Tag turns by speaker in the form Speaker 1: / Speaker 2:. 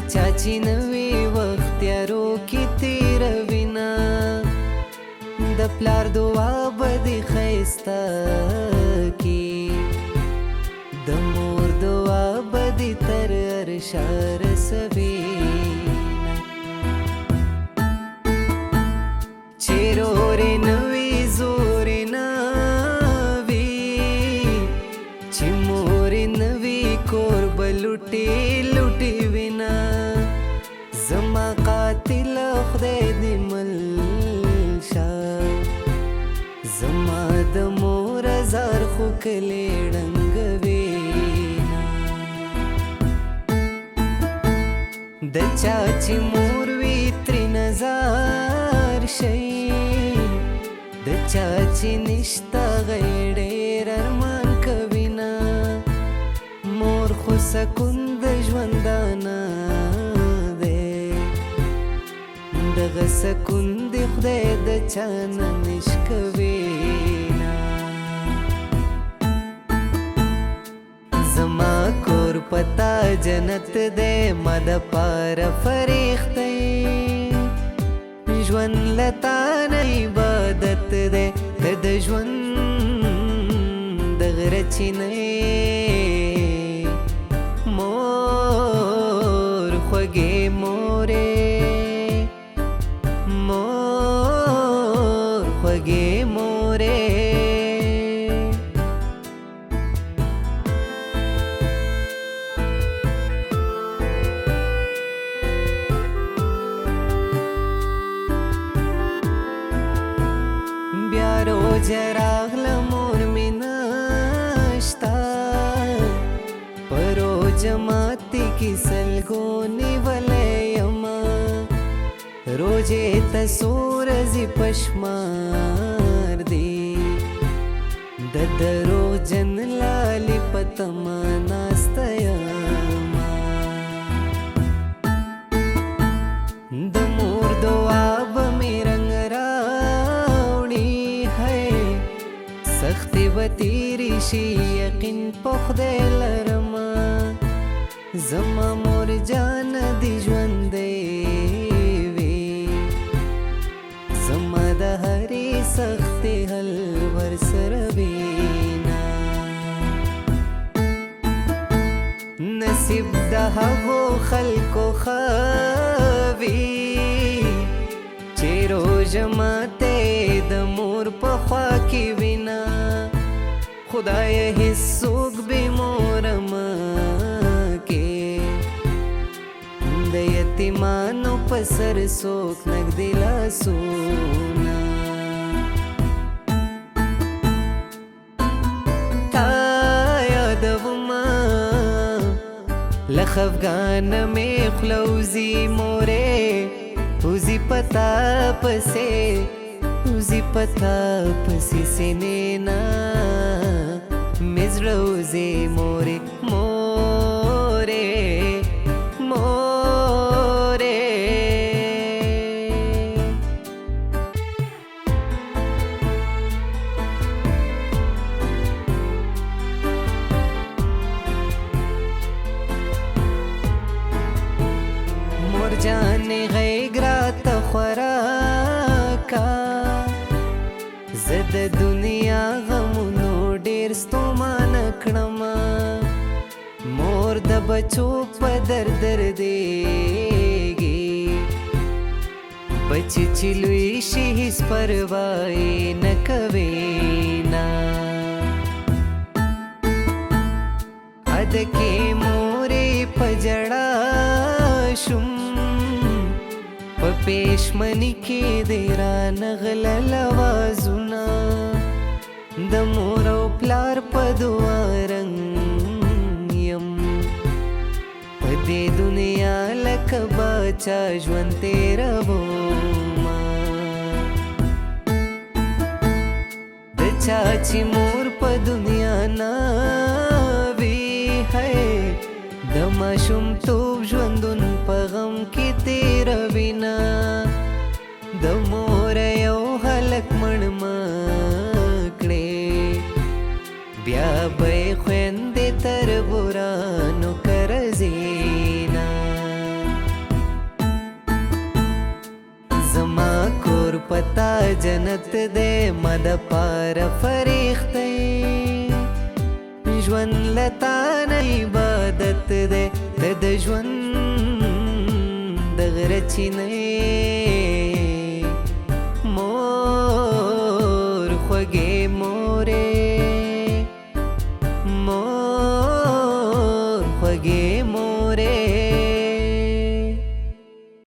Speaker 1: चाची नवी वक्त यारो की तेरविना द प्लार दुआ बदी खैस्ता की द मोर दुआ बदी तर अरशार सवीना चेरोरे नवी जोरे नावी चिमोरे नवी कोर बलुटी लुटी विना जमा कातिल खुदाई दी मलशा जमा द मोर जार खुकले डंगवीना द चाची मोर वित्री नजार शई द चाची निश्ता गैडेर अरमान कविना मोर खुसकुंद ज्वंदाना दغه سکوند خدای د چانه نشکوینا زما کور پتا جنت دې مد پار فریخته ژوند لتا نه عبادت دې د ژوند دغه رچینه مور خوږې مورې خوږې مورې بیا روزه راغله مور مې نشته په روزه ماتې کې سلګو نیولی یمه روزه ته څو ورځې پشمار دی د دروغجن لالې په تمه ناسته یمه د مور دعا به مې رنګ راوړي ہے سختې به تېرې شي یقین په خدای لرمه زما مور جانه دې ژوندی د هرې سختې حل ورسره وینا نصیب د هغو خلکو ښه وي چې روژه ماته د مور په خوا کې وینا خدایه هېڅوک بې موره مه کې د یتیمانو په سر څوک نږدې لاسونه تا یادومه له خفګانه مې خوله وځي مورې وځي په تا پسې وځي په تا پسې سینې نه مې زړه وځي مورې مورې جانې غېږ راته خوراکه زه د دنیا غمونو ډېر ستومانه کړمه مور د بچو په درد دردېږي بچي چې لوی شي هېڅ پروا یې نه کوي نه ادکې مورې په ژړا شوم په پېشمني کې دې رانغلل اوازونه د مور او پلار په دعا رنګ یم په دې دنیا لکه باچا ژوند تېرومه د چا چې مور په دنیا نه وي ہے د ماشومتوب ژوندون په غم کې تېروینه د مور یو هلک مړ مه کړې بیا به یې خویندې تر بورانو کرځي نه جنت دې مد پار فریخته ژوند لتا نه عبادت دې د ژوند د غرچینه